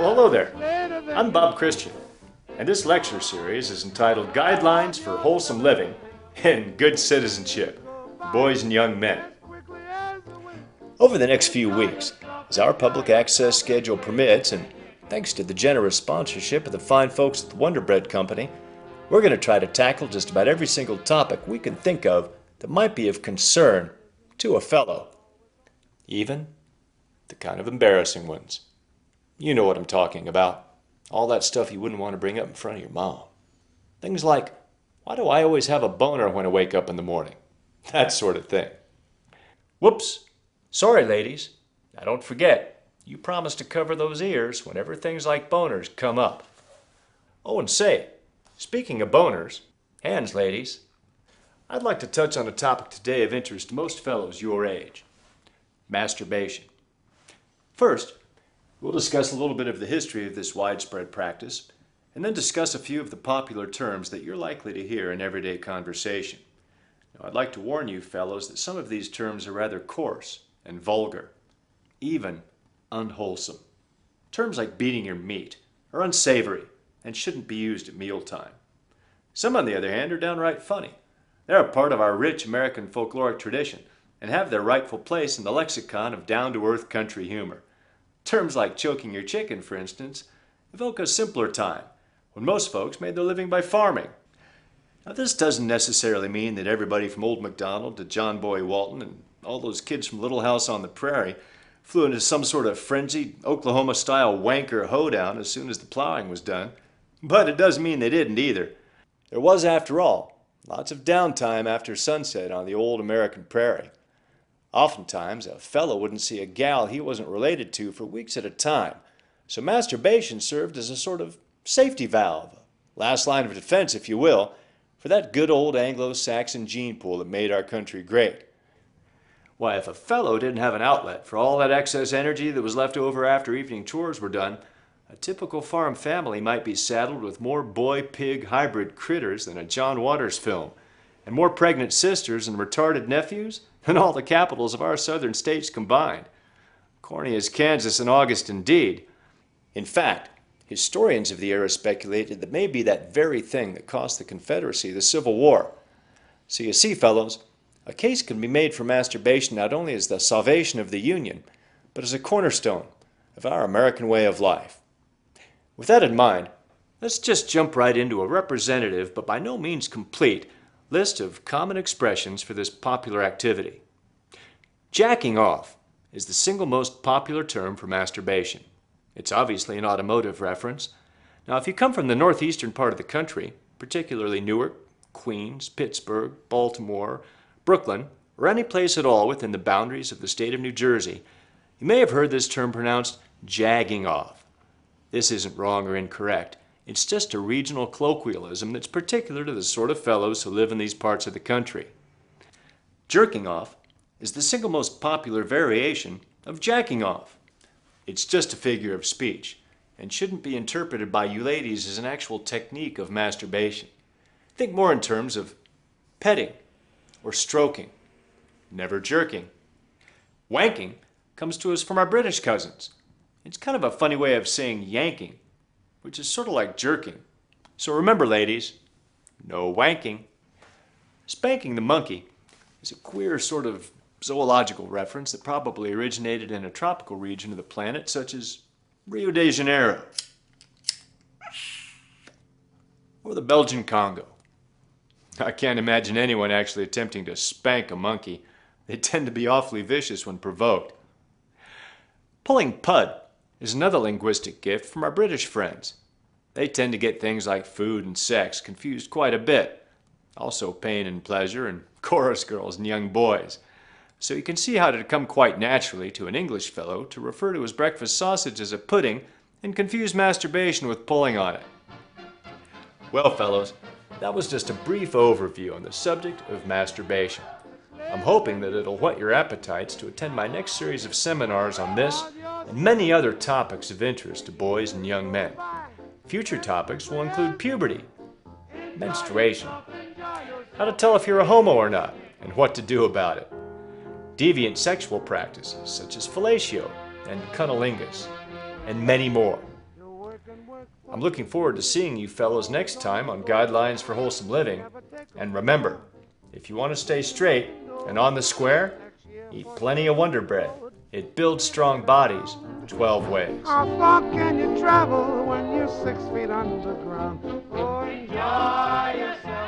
Well, hello there. I'm BobChristian, and this lecture series is entitled Guidelines for Wholesome Living and Good Citizenship, Boys and Young Men. Over the next few weeks, as our public access schedule permits, and thanks to the generous sponsorship of the fine folks at the Wonder Bread Company, we're going to try to tackle just about every single topic we can think of that might be of concern to a fellow. Even the kind of embarrassing ones. You know what I'm talking about. All that stuff you wouldn't want to bring up in front of your mom. Things like, why do I always have a boner when I wake up in the morning? That sort of thing. Whoops. Sorry, ladies. Now don't forget, you promised to cover those ears whenever things like boners come up. Oh, and say, speaking of boners, hands, ladies, I'd like to touch on a topic today of interest to most fellows your age. Masturbation. First, we'll discuss a little bit of the history of this widespread practice, and then discuss a few of the popular terms that you're likely to hear in everyday conversation. Now, I'd like to warn you fellows that some of these terms are rather coarse and vulgar, even unwholesome. Terms like beating your meat are unsavory and shouldn't be used at mealtime. Some, on the other hand, are downright funny. They're a part of our rich American folkloric tradition and have their rightful place in the lexicon of down-to-earth country humor. Terms like choking your chicken, for instance, evoke a simpler time when most folks made their living by farming. Now, this doesn't necessarily mean that everybody from Old MacDonald to John Boy Walton and all those kids from Little House on the Prairie flew into some sort of frenzied Oklahoma-style wanker hoedown as soon as the plowing was done. But it doesn't mean they didn't either. There was, after all, lots of downtime after sunset on the old American prairie. Oftentimes, a fellow wouldn't see a gal he wasn't related to for weeks at a time, so masturbation served as a sort of safety valve, a last line of defense, if you will, for that good old Anglo-Saxon gene pool that made our country great. Why, if a fellow didn't have an outlet for all that excess energy that was left over after evening chores were done, a typical farm family might be saddled with more boy-pig hybrid critters than a John Waters film, and more pregnant sisters and retarded nephews than all the capitals of our southern states combined. Corny as Kansas in August indeed. In fact, historians of the era speculated that may be that very thing that cost the Confederacy the Civil War. So you see, fellows, a case can be made for masturbation not only as the salvation of the Union, but as a cornerstone of our American way of life. With that in mind, let's just jump right into a representative, but by no means complete, list of common expressions for this popular activity. Jacking off is the single most popular term for masturbation. It's obviously an automotive reference. Now, if you come from the northeastern part of the country, particularly Newark, Queens, Pittsburgh, Baltimore, Brooklyn, or any place at all within the boundaries of the state of New Jersey, you may have heard this term pronounced jagging off. This isn't wrong or incorrect. It's just a regional colloquialism that's particular to the sort of fellows who live in these parts of the country. Jerking off is the single most popular variation of jacking off. It's just a figure of speech and shouldn't be interpreted by you ladies as an actual technique of masturbation. Think more in terms of petting or stroking, never jerking. Wanking comes to us from our British cousins. It's kind of a funny way of saying yanking, which is sort of like jerking. So remember, ladies, no wanking. Spanking the monkey is a queer sort of zoological reference that probably originated in a tropical region of the planet, such as Rio de Janeiro or the Belgian Congo. I can't imagine anyone actually attempting to spank a monkey. They tend to be awfully vicious when provoked. Pulling pud is another linguistic gift from our British friends. They tend to get things like food and sex confused quite a bit. Also pain and pleasure and chorus girls and young boys. So you can see how it had come quite naturally to an English fellow to refer to his breakfast sausage as a pudding and confuse masturbation with pulling on it. Well, fellows, that was just a brief overview on the subject of masturbation. I'm hoping that it'll whet your appetites to attend my next series of seminars on this and many other topics of interest to boys and young men. Future topics will include puberty, menstruation, how to tell if you're a homo or not, and what to do about it, deviant sexual practices such as fellatio and cunnilingus, and many more. I'm looking forward to seeing you fellows next time on Guidelines for Wholesome Living. And remember, if you want to stay straight and on the square, eat plenty of Wonder Bread. It builds strong bodies 12 ways. How far can you travel when you're 6 feet underground? Oh, enjoy yourself.